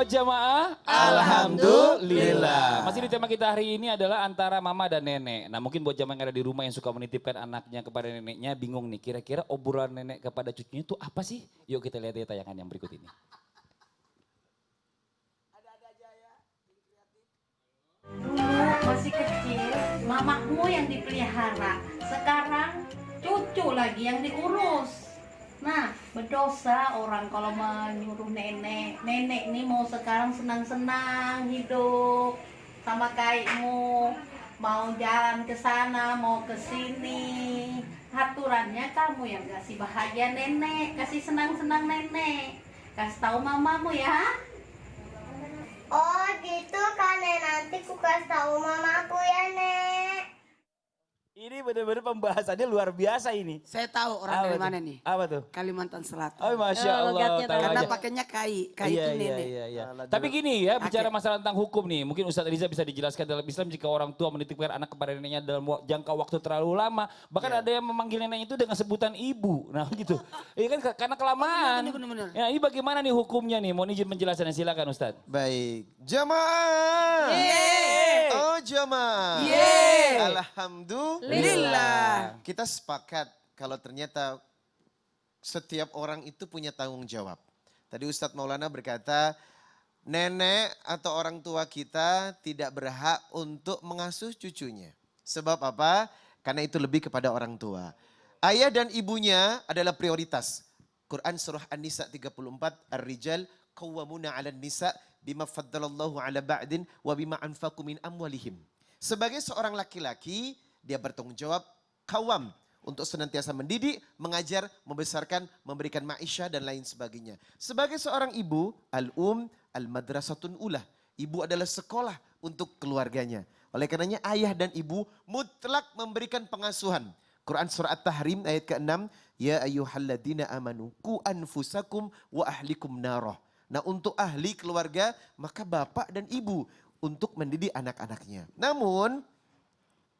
buat jamaah? Alhamdulillah. Masih di tema kita hari ini adalah antara mama dan nenek. Nah mungkin buat jamaah yang ada di rumah yang suka menitipkan anaknya kepada neneknya bingung nih. Kira-kira obrolan nenek kepada cucunya itu apa sih? Yuk kita lihat ya tayangan yang berikut ini. Dulu masih kecil, mamamu yang dipelihara. Sekarang cucu lagi yang diurus. Nah, berdosa orang kalau menyuruh nenek. Nenek ini mau sekarang senang-senang hidup sama kamu. Mau jalan ke sana, mau ke sini. Aturannya kamu yang kasih bahagia nenek, kasih senang-senang nenek. Kasih tahu mamamu ya. Oh gitu kan, nanti ku kasih tahu mamaku ya, Nek. Ini benar-benar pembahasannya luar biasa ini. Saya tahu orang Apa dari tuh? mana nih. Apa tuh? Kalimantan Selatan. Oh Masya Allah. logatnya tahu Karena aja. pakainya kai. Kai Iya, itu iya, nenek. iya. Tapi gini ya, bicara Kakek. masalah tentang hukum nih. Mungkin Ustadz Riza bisa dijelaskan dalam Islam jika orang tua menitipkan anak kepada neneknya dalam jangka waktu terlalu lama. Bahkan ada yang memanggil neneknya itu dengan sebutan ibu. Nah gitu. Iya kan karena kelamaan. Bener. Ya ini bagaimana nih hukumnya nih? Mohon izin penjelasannya, silakan Ustadz. Baik, jamaah. Yeay. Oh jamaah. Yeay. Alhamdulillah. Kita sepakat kalau ternyata setiap orang itu punya tanggung jawab. Tadi Ustadz Maulana berkata, nenek atau orang tua kita tidak berhak untuk mengasuh cucunya. Sebab apa? Karena itu lebih kepada orang tua. Ayah dan ibunya adalah prioritas. Quran surah An-Nisa 34, Ar-Rijal qawwamuna 'alan nisa bima faddalallahu 'ala ba'din wa bima anfaqu min amwalihim. Sebagai seorang laki-laki, dia bertanggung jawab kawam untuk senantiasa mendidik, mengajar, membesarkan, memberikan maisha dan lain sebagainya. Sebagai seorang ibu, al-madrasatun ulah. Ibu adalah sekolah untuk keluarganya. Oleh karenanya ayah dan ibu mutlak memberikan pengasuhan. Quran surah At-Tahrim ayat ke-6, ya ayyuhalladzina amanu qu anfusakum wa ahlikum narah. Nah untuk ahli keluarga maka bapak dan ibu untuk mendidik anak-anaknya. Namun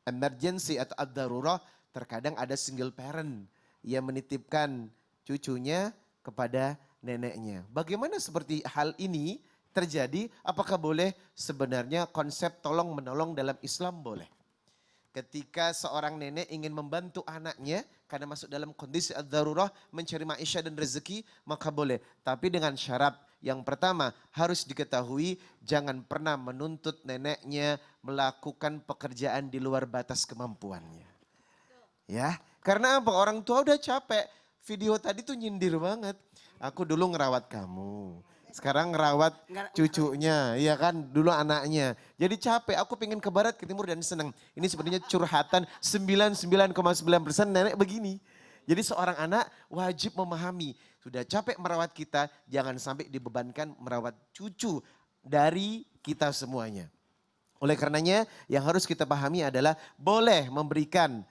emergency atau ad-darurah terkadang ada single parent yang menitipkan cucunya kepada neneknya. Bagaimana seperti hal ini terjadi? Apakah boleh? Sebenarnya konsep tolong menolong dalam Islam boleh. Ketika seorang nenek ingin membantu anaknya karena masuk dalam kondisi ad-darurah mencari maisha dan rezeki, maka boleh. Tapi dengan syarat yang pertama harus diketahui jangan pernah menuntut neneknya melakukan pekerjaan di luar batas kemampuannya. Ya, karena apa? Orang tua udah capek. Video tadi tuh nyindir banget. Aku dulu ngerawat kamu. Sekarang ngerawat cucunya, iya kan, dulu anaknya. Jadi capek, aku pengen ke barat, ke timur dan senang. Ini sebenarnya curhatan 99,9% nenek begini. Jadi seorang anak wajib memahami, sudah capek merawat kita, jangan sampai dibebankan merawat cucu dari kita semuanya. Oleh karenanya yang harus kita pahami adalah boleh memberikan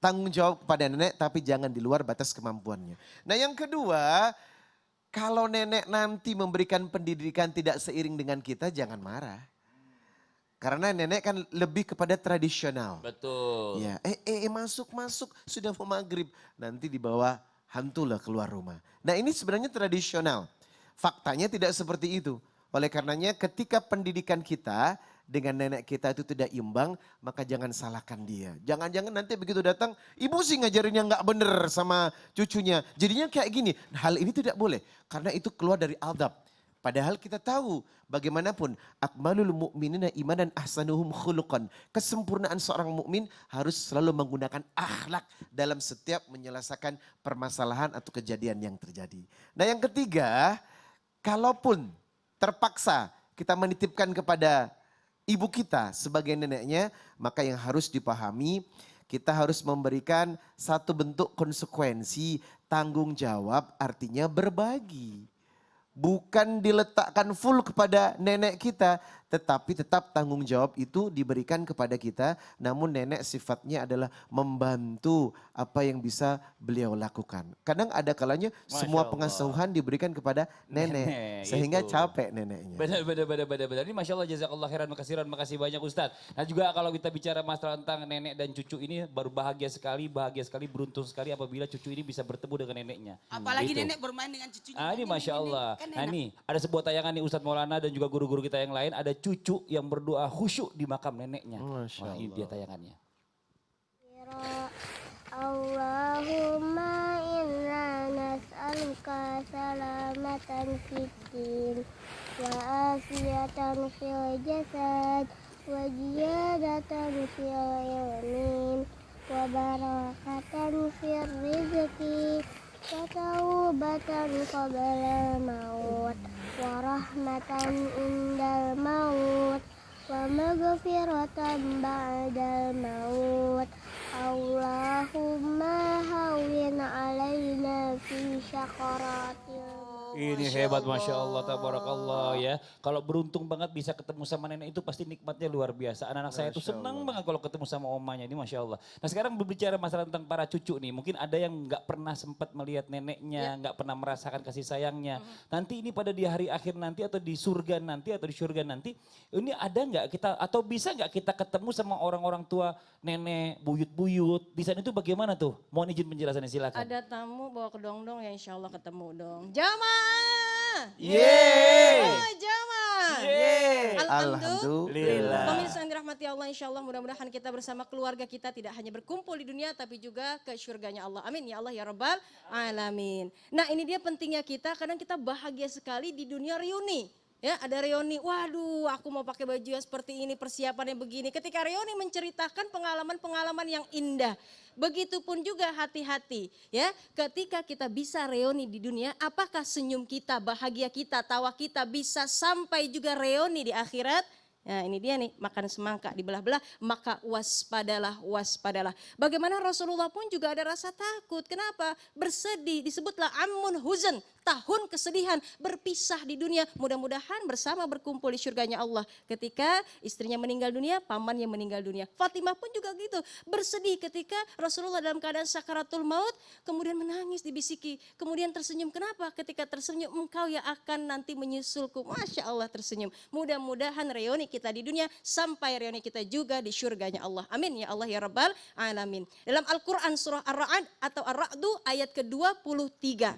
tanggung jawab kepada nenek tapi jangan di luar batas kemampuannya. Nah yang kedua, kalau nenek nanti memberikan pendidikan tidak seiring dengan kita, jangan marah. Karena nenek kan lebih kepada tradisional. Betul. Ya, masuk sudah mau maghrib. Nanti dibawa hantulah keluar rumah. Nah ini sebenarnya tradisional. Faktanya tidak seperti itu. Oleh karenanya ketika pendidikan kita dengan nenek kita itu tidak imbang, maka jangan salahkan dia. Jangan-jangan nanti begitu datang, ibu sih ngajarin yang gak bener sama cucunya. Jadinya kayak gini, hal ini tidak boleh. Karena itu keluar dari adab. Padahal kita tahu bagaimanapun akmalul mu'minina imanan ahsanuhum khuluqan. Kesempurnaan seorang mukmin harus selalu menggunakan akhlak dalam setiap menyelesaikan permasalahan atau kejadian yang terjadi. Nah yang ketiga, kalaupun terpaksa kita menitipkan kepada ibu kita sebagai neneknya, maka yang harus dipahami kita harus memberikan satu bentuk konsekuensi, tanggung jawab artinya berbagi. Bukan diletakkan full kepada nenek kita, tetapi tetap tanggung jawab itu diberikan kepada kita. Namun nenek sifatnya adalah membantu apa yang bisa beliau lakukan. Kadang ada kalanya semua Allah. pengasuhan diberikan kepada nenek, Nenek, sehingga itu. capek neneknya. Benar. Ini Masya Allah jazakallah khairan, makasih banyak Ustadz. Nah juga kalau kita bicara masalah tentang nenek dan cucu ini baru bahagia sekali, beruntung sekali apabila cucu ini bisa bertemu dengan neneknya. Apalagi Gitu. nenek bermain dengan cucunya. Ini Masya Allah. Kan Nah enak. ini ada sebuah tayangan nih Ustadz Maulana dan juga guru-guru kita yang lain. Ada cucu yang berdoa khusyuk di makam neneknya. Masya Wah ini Allah. dia tayangannya. Allahumma inna nas'aluka salamatan fiddin wa afiyatan fil jasad wa ziyadatan fil ilmin wa barakatan fil rizqi wa taubatan qabla maut wa rahmatan indal maut wa maghfiratan ba'dal maut. Allahumma hawwin alaina fi syakaratil. Ini hebat Masya Allah, tabarakallah ya. Kalau beruntung banget bisa ketemu sama nenek itu pasti nikmatnya luar biasa. Anak-anak saya itu senang banget kalau ketemu sama omanya, ini Masya Allah. Nah sekarang berbicara masalah tentang para cucu nih. Mungkin ada yang nggak pernah sempat melihat neneknya, nggak pernah merasakan kasih sayangnya. Nanti ini pada di hari akhir nanti atau di surga nanti atau di surga nanti. Ini ada nggak kita atau bisa nggak kita ketemu sama orang-orang tua nenek, buyut-buyut. Di sana itu bagaimana tuh? Mohon izin penjelasannya silakan. Ada tamu bawa kedong-dong ya insya Allah ketemu dong. Jamaah. Yeay. Oh, jamaah. Yeay. Alhamdulillah. Pemirsa yang dirahmati Allah insya Allah mudah-mudahan kita bersama keluarga kita tidak hanya berkumpul di dunia tapi juga ke surganya Allah. Amin ya Allah ya Rabbal Alamin. Nah ini dia pentingnya kita, kadang kita bahagia sekali di dunia reuni. Ya, ada reuni, waduh aku mau pakai baju yang seperti ini, persiapannya begini. Ketika reuni menceritakan pengalaman-pengalaman yang indah. Begitupun juga hati-hati ya, ketika kita bisa reuni di dunia, apakah senyum kita, bahagia kita, tawa kita bisa sampai juga reuni di akhirat? Nah ini dia nih, makan semangka dibelah-belah, maka waspadalah. Bagaimana Rasulullah pun juga ada rasa takut, kenapa? Bersedih, disebutlah amun huzan, tahun kesedihan, berpisah di dunia, mudah-mudahan bersama berkumpul di surganya Allah. Ketika istrinya meninggal dunia, pamannya meninggal dunia. Fatimah pun juga gitu, bersedih ketika Rasulullah dalam keadaan sakaratul maut, kemudian menangis dibisiki, kemudian tersenyum. Kenapa? Ketika tersenyum, engkau yang akan nanti menyusulku. Masya Allah tersenyum. Mudah-mudahan reuni kita di dunia sampai reuni kita juga di surganya Allah. Amin ya Allah ya Rabbal Alamin. Dalam Al-Quran surah Ar-Ra'd atau Ar-Ra'du ayat ke-23.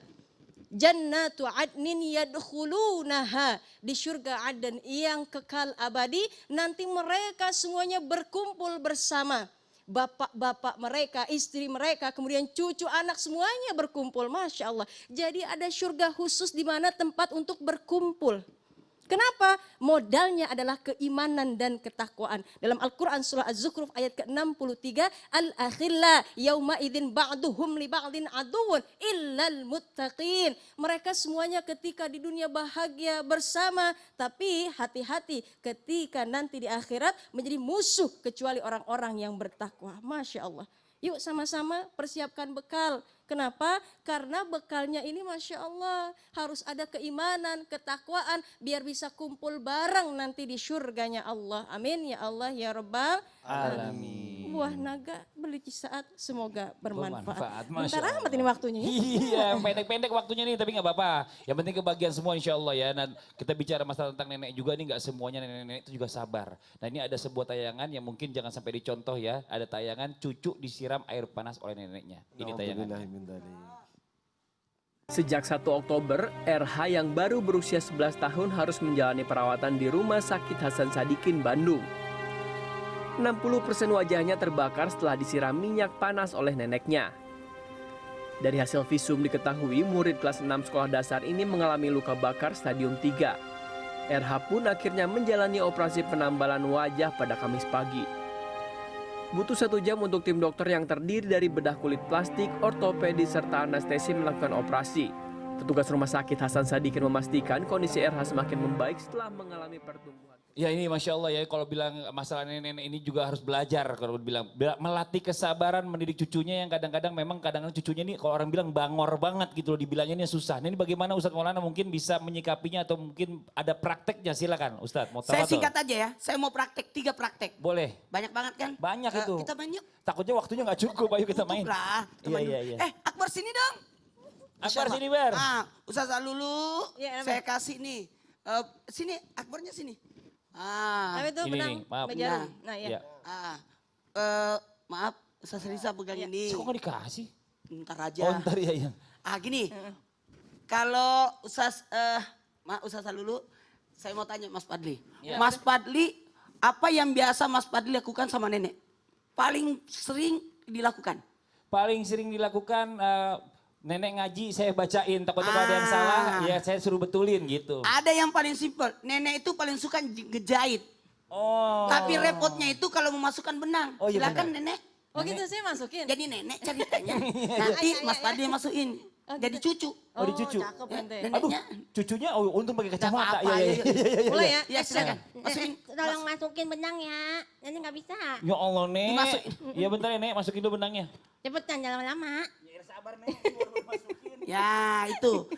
Jannatu adnin yadkhulunaha, di surga Aden yang kekal abadi, nanti mereka semuanya berkumpul bersama. Bapak-bapak mereka, istri mereka, kemudian cucu anak semuanya berkumpul. Masya Allah. Jadi ada surga khusus di mana tempat untuk berkumpul. Kenapa? Modalnya adalah keimanan dan ketakwaan. Dalam Al-Quran surah Az-Zukhruf ayat ke-63, Al-akhilla yauma idzin ba'duhum li ba'din aduwwun illal muttaqin. Mereka semuanya ketika di dunia bahagia bersama, tapi hati-hati ketika nanti di akhirat menjadi musuh kecuali orang-orang yang bertakwa. Masya Allah. Yuk sama-sama persiapkan bekal. Kenapa? Karena bekalnya ini Masya Allah harus ada keimanan, ketakwaan biar bisa kumpul bareng nanti di surganya Allah. Amin ya Allah ya Rabbal Alamin. Buah naga beli saat semoga bermanfaat. Masya Bentar Allah. amat ini waktunya. Iya, pendek-pendek waktunya nih, tapi nggak apa-apa. Yang penting kebahagiaan semua insya Allah ya. Dan kita bicara masalah tentang nenek juga nih, nggak semuanya nenek-nenek itu juga sabar. Nah ini ada sebuah tayangan yang mungkin jangan sampai dicontoh ya. Ada tayangan cucu disiram air panas oleh neneknya. Ini tayangannya. Sejak 1 Oktober, RH yang baru berusia 11 tahun harus menjalani perawatan di Rumah Sakit Hasan Sadikin, Bandung. 60% wajahnya terbakar setelah disiram minyak panas oleh neneknya. Dari hasil visum diketahui murid kelas 6 sekolah dasar ini mengalami luka bakar stadium 3. RH pun akhirnya menjalani operasi penambalan wajah pada Kamis pagi. Butuh 1 jam untuk tim dokter yang terdiri dari bedah kulit plastik, ortopedi, serta anestesi melakukan operasi. Petugas Rumah Sakit Hasan Sadikin memastikan kondisi RH semakin membaik setelah mengalami pertumbuhan. Ya ini Masya Allah ya, kalau bilang masalah nenek-nenek ini juga harus belajar. Kalau bilang melatih kesabaran mendidik cucunya yang kadang-kadang memang kadang-kadang cucunya ini kalau orang bilang bangor banget gitu loh, dibilangnya ini susah. Nah, ini bagaimana Ustadz Maulana mungkin bisa menyikapinya atau mungkin ada prakteknya, silakan Ustadz. Mau Saya tafadhol. singkat aja ya, saya mau praktek, 3 praktek. Boleh. Banyak banget kan? Banyak itu. Kita main yuk. Takutnya waktunya nggak cukup, ayo kita main. Cukup lah. Iya, iya, iya. Akbar sini dong. Akbar sini Bar. Ustazah Lulu, Iya, saya kasih nih. Sini, Akbarnya sini. Apa itu Ini benang? nih, maaf. Jarum. Nah ya. Iya. Maaf, Ustaz Risa pegang ini. Kok nggak dikasih? Ntar aja. Oh ntar ya. Gini, kalau Ustazah Lulu, saya mau tanya Mas Padli. Iya. Mas Padli, apa yang biasa Mas Padli lakukan sama nenek? Paling sering dilakukan? Paling sering dilakukan nenek ngaji saya bacain, takutnya kalau ada yang salah ya saya suruh betulin gitu. Ada yang paling simpel, nenek itu paling suka ngejahit. Oh. Tapi repotnya itu kalau memasukkan benang. Oh, iya Silakan nenek. Oh gitu saya masukin. Jadi nenek ceritanya. Nanti Mas Padli masukin. Jadi cucu. Oh, di cucu. Cakep ente. Aduh, Neneknya. cucunya untung pakai kacamata. apa-apa, Iya, iya, iya, iya, iya, iya. Mulai ya. Ya silakan. Masukin. Tolong masukin benang ya. Nanti nggak bisa. Ya Allah, Nek. Dimasukin. Iya bentar ya, Nek, masukin dulu benangnya. Cepetan jangan lama-lama. Ya itu.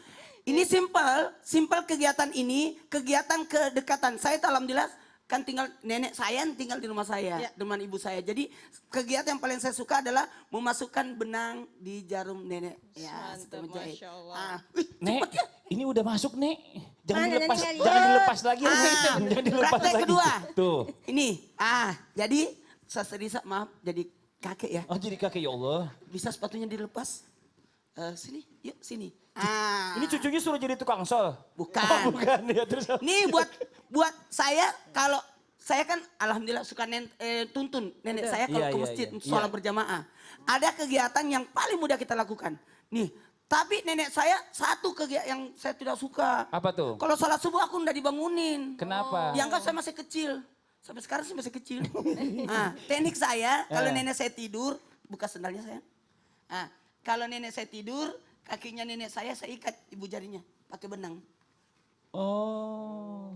Ini simpel kegiatan ini, kegiatan kedekatan. Saya tuh alhamdulillah kan tinggal nenek saya tinggal di rumah saya, dengan ibu saya. Jadi kegiatan yang paling saya suka adalah memasukkan benang di jarum nenek. Ya, Mantap, menjahit. Masya Allah. Nek, ini udah masuk, Nek. Jangan Mana dilepas, nenek jangan kali? dilepas lagi. Nek. Jangan dilepas praktek lagi. kedua. Tuh. Ini, jadi Saserisa maaf jadi kakek ya. Oh jadi kakek ya Allah. Bisa sepatunya dilepas? Sini, yuk sini. Ini cucunya suruh jadi tukang sol. Bukan. Oh, bukan ya terus. Nih buat saya kalau saya kan alhamdulillah suka tuntun nenek saya kalau Iya, ke iya, masjid iya. sholat berjamaah. Ada kegiatan yang paling mudah kita lakukan. Nih, tapi nenek saya satu kegiatan yang saya tidak suka. Apa tuh? Kalau sholat subuh aku udah dibangunin. Kenapa? Dianggap saya masih kecil. Sampai sekarang sih masih kecil. Teknik saya kalau nenek saya tidur, buka sendalnya saya. Kalau nenek saya tidur, kakinya nenek saya ikat ibu jarinya pakai benang. Oh.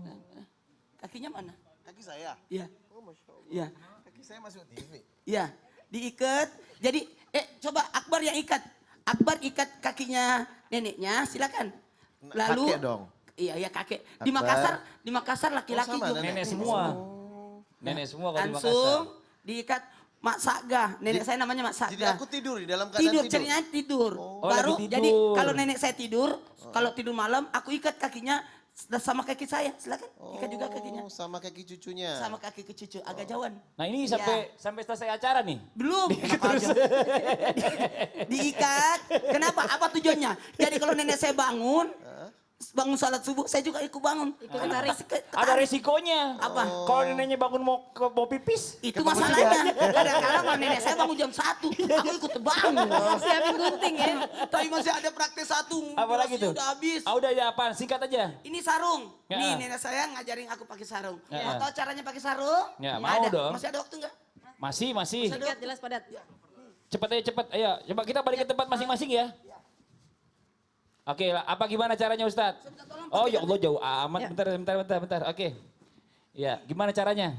Kakinya mana? Kaki saya. Iya. Oh Masya Allah. Iya. Kaki saya masuk TV. Iya. Diikat. Jadi coba Akbar yang ikat. Akbar ikat kakinya neneknya, silakan. Lalu Kakek dong. Iya kakek. Akbar. Di Makassar laki-laki sama, juga. Nenek semua. Nenek semua kalau di Makassar. Langsung diikat Mak Saga. Nenek saya namanya Mak Saga. Jadi aku tidur di dalam keadaan tidur. Ceritanya tidur. Oh, Baru lagi tidur. jadi kalau nenek saya tidur, kalau tidur malam aku ikat kakinya sama kaki saya. Silakan ikat juga kakinya. Sama kaki cucunya. Sama kaki ke cucu agak jauhan. Nah ini Iya. sampai selesai acara nih. Belum. Diikat. Kenapa? Apa tujuannya? Jadi kalau nenek saya bangun salat subuh, saya juga ikut bangun. Karena pasti Ada resikonya. Apa? Kalau neneknya bangun mau pipis. Itu masalahnya. Kadang-kadang kalau nenek saya bangun jam 1, aku ikut bangun. Siapin gunting ya. Tapi masih ada praktek 1. Apa lagi tuh? Udah habis. Udah ya apaan? Singkat aja. Ini sarung. Ya. Nih nenek saya ngajarin aku pakai sarung. Ya. Mau tahu caranya pakai sarung? Ya, Nggak mau ada. dong. Masih ada waktu enggak? Masih. Singkat jelas padat. Cepat aja cepat. Ayo, coba kita balik ke tempat masing-masing ya. Oke, apa gimana caranya Ustadz? Oh ya Allah jauh amat. Bentar. Oke. Ya, gimana caranya?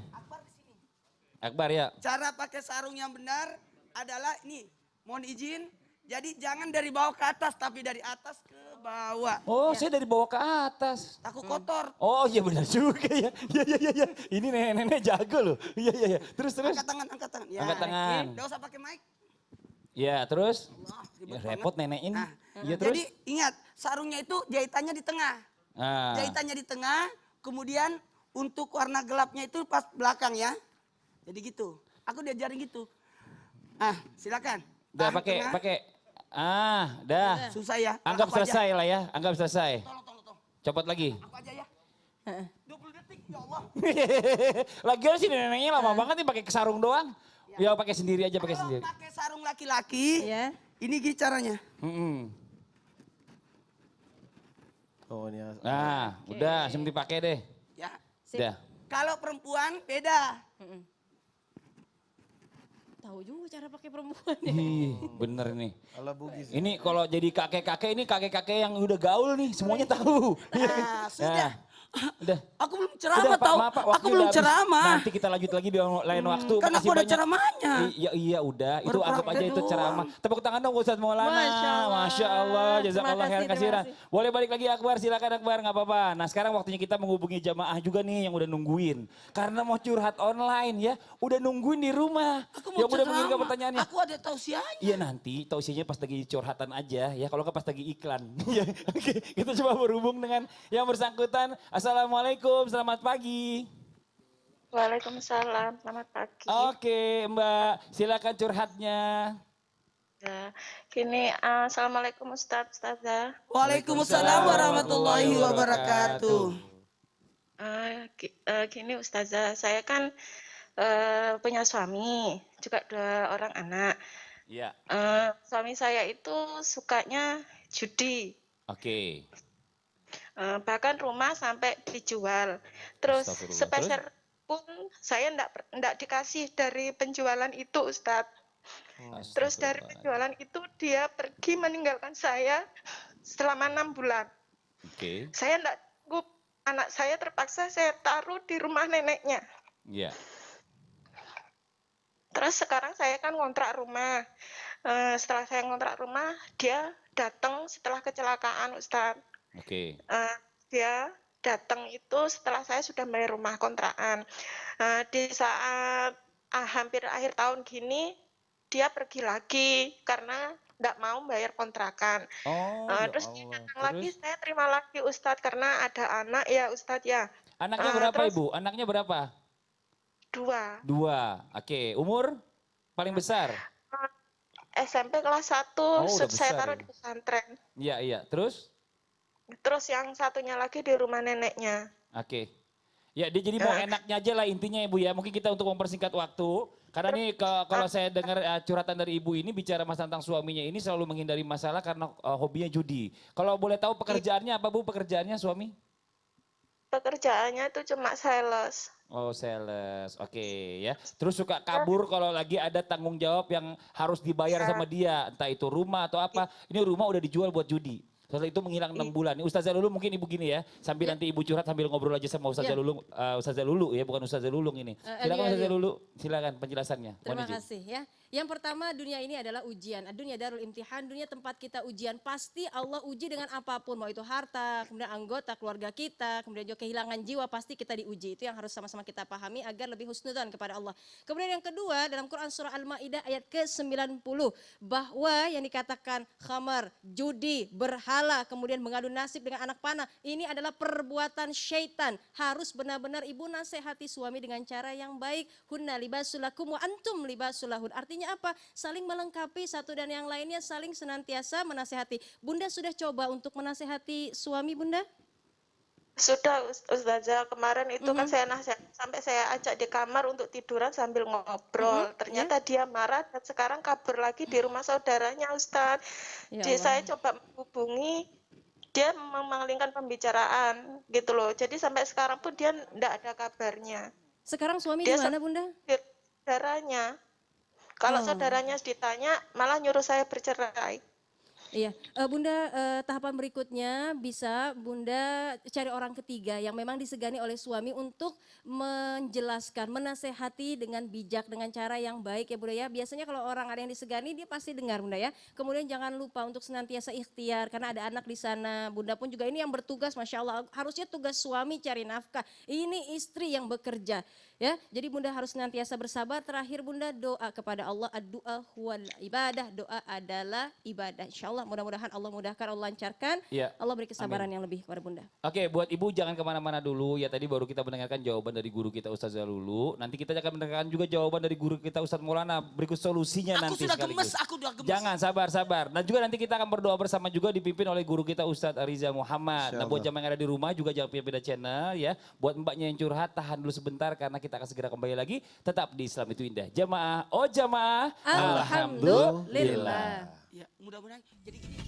Akbar ya. Cara pakai sarung yang benar adalah ini. Mohon izin. Jadi jangan dari bawah ke atas, tapi dari atas ke bawah. Oh, saya dari bawah ke atas. Takut kotor. Oh iya benar juga ya. Iya. Ini nenek-nenek jago loh. Iya. Terus. Angkat tangan. Ya. Angkat tangan. Nggak usah pakai mic. Ya, terus? Wah, Ya, ribet repot banget. nenek ini. Nah, Iya terus? jadi ingat, sarungnya itu jahitannya di tengah. Ah. Jahitannya di tengah, kemudian untuk warna gelapnya itu pas belakang ya. Jadi gitu. Aku diajarin gitu. Silakan. Udah Tahan pakai. tengah. Dah. Susah ya. Anggap Aku aja. selesai lah ya. Anggap selesai. Tolong. Copot lagi. Aku aja ya. 20 detik, ya Allah. Lagian sih neneknya lama banget nih pakai sarung doang. Ya pakai sendiri aja, pakai Kalau sendiri. pakai sarung laki-laki, Ya. ini gini caranya. Oh ini. Nah, udah langsung dipakai deh. Ya. Udah. Kalau perempuan beda. Tahu juga cara pakai perempuan ya. Ih, bener nih. Ala bugis. Ini kalau jadi kakek-kakek ini kakek-kakek yang udah gaul nih, semuanya tahu. Nah, sudah. Udah. Aku belum ceramah Pak, tahu. maaf, Pak, Aku waktunya belum udah habis. ceramah. Nanti kita lanjut lagi di lain waktu. Kan Makasih aku ada banyak. ceramahnya. Iya udah, itu Baru anggap aja praktek itu ceramah. Tepuk tangan dong Ustaz Maulana. Masya Allah. Masya Allah, jazakallah khairan Terima kasiran. kasih. Boleh balik lagi Akbar, silakan Akbar, nggak apa-apa. Nah sekarang waktunya kita menghubungi jamaah juga nih yang udah nungguin. Karena mau curhat online ya, udah nungguin di rumah. Aku mau Yang udah mengirimkan ceramah. pertanyaannya. Aku ada tausiahnya. Iya nanti tausiahnya pas lagi curhatan aja ya, kalau nggak pas lagi iklan. Ya, oke, kita coba berhubung dengan yang bersangkutan. Assalamualaikum, selamat pagi. Waalaikumsalam, selamat pagi. Oke Mbak, silakan curhatnya. Ya, gini, assalamualaikum Ustazah. Waalaikumsalam warahmatullahi wabarakatuh. Gini Ustazah, saya kan punya suami, juga 2 orang anak. Iya, Suami saya itu sukanya judi. oke. Bahkan rumah sampai dijual. Terus Astagfirullah. sepeser pun saya enggak dikasih dari penjualan itu Ustadz. Terus dari penjualan itu dia pergi meninggalkan saya selama 6 bulan. Oke, Saya enggak sanggup, anak saya terpaksa saya taruh di rumah neneknya. iya. Terus sekarang saya kan ngontrak rumah. Setelah saya ngontrak rumah, dia datang setelah kecelakaan Ustadz. Oke, Dia datang itu setelah saya sudah bayar rumah kontrakan. Di saat hampir akhir tahun gini, dia pergi lagi karena nggak mau bayar kontrakan. oh ya Terus dia Allah. datang lagi, Terus saya terima lagi Ustadz karena ada anak ya Ustadz ya. anaknya berapa terus- Ibu? Anaknya berapa? 2. 2, oke. Umur paling besar? SMP kelas 1, Oh, udah saya besar taruh ya. di pesantren. Iya, terus? Terus yang satunya lagi di rumah neneknya. Oke. Ya dia jadi mau enaknya aja lah intinya Ibu ya. Mungkin kita untuk mempersingkat waktu. Karena nih kalau saya dengar curhatan dari Ibu ini bicara masalah tentang suaminya ini selalu menghindari masalah karena hobinya judi. Kalau boleh tahu pekerjaannya apa Bu pekerjaannya suami? Pekerjaannya itu cuma sales. Oh sales, oke ya. Terus suka kabur kalau lagi ada tanggung jawab yang harus dibayar sama dia. Entah itu rumah atau apa. Ini rumah udah dijual buat judi. Setelah itu menghilang 6 bulan. Ini Ustazah Lulu mungkin Ibu gini ya. Sambil nanti Ibu curhat sambil ngobrol aja sama Ustazah Lulu. Ustazah Lulu ya bukan Ustazah Lulung ini. Silakan Ustazah Lulu, silakan penjelasannya. Terima Mohon izin. kasih ya. Yang pertama dunia ini adalah ujian. Dunia darul imtihan, dunia tempat kita ujian. Pasti Allah uji dengan apapun. Mau itu harta, kemudian anggota keluarga kita, kemudian juga kehilangan jiwa pasti kita diuji. Itu yang harus sama-sama kita pahami agar lebih husnudzon kepada Allah. Kemudian yang kedua dalam Quran surah Al-Ma'idah ayat ke-90. Bahwa yang dikatakan khamar, judi, berhala, kemudian mengadu nasib dengan anak panah. Ini adalah perbuatan syaitan. Harus benar-benar ibu nasihati suami dengan cara yang baik. Hunna libasulakum wa antum libasulahun. Artinya apa? Saling melengkapi satu dan yang lainnya, saling senantiasa menasehati. Bunda sudah coba untuk menasehati suami Bunda? Sudah Ustazah, kemarin itu kan saya nasihat sampai saya ajak di kamar untuk tiduran sambil ngobrol. Ternyata dia marah dan sekarang kabur lagi di rumah saudaranya Ustadz. Ya Jadi Allah. saya coba menghubungi, dia memalingkan pembicaraan gitu loh. Jadi sampai sekarang pun dia enggak ada kabarnya. Sekarang suami di Dia mana Bunda? Saudaranya. Kalau saudaranya ditanya malah nyuruh saya bercerai. Iya, Bunda tahapan berikutnya bisa Bunda cari orang ketiga yang memang disegani oleh suami untuk menjelaskan, menasehati dengan bijak, dengan cara yang baik ya Bunda ya. Biasanya kalau orang ada yang disegani dia pasti dengar Bunda ya. Kemudian jangan lupa untuk senantiasa ikhtiar karena ada anak di sana. Bunda pun juga ini yang bertugas, Masya Allah. Harusnya tugas suami cari nafkah. Ini istri yang bekerja ya. Jadi Bunda harus senantiasa bersabar. Terakhir Bunda doa kepada Allah. Ad-du'a huwal ibadah. Doa adalah ibadah. Insya Allah mudah-mudahan Allah mudahkan, Allah lancarkan. Iya. Allah beri kesabaran yang lebih kepada Bunda. Oke, buat Ibu jangan kemana-mana dulu. Ya tadi baru kita mendengarkan jawaban dari guru kita Ustazah Lulu. Nanti kita akan mendengarkan juga jawaban dari guru kita Ustadz Maulana. Berikut solusinya Aku nanti sudah sekaligus. gemes, aku udah gemes. Jangan, sabar. Dan juga nanti kita akan berdoa bersama juga dipimpin oleh guru kita Ustadz Ariza Muhammad. Nah buat jamaah yang ada di rumah juga jangan pindah channel ya. Buat mbaknya yang curhat tahan dulu sebentar karena kita akan segera kembali lagi. Tetap di Islam itu Indah. Jamaah, oh jamaah. Alhamdulillah. Ya, mudah-mudahan jadi gini.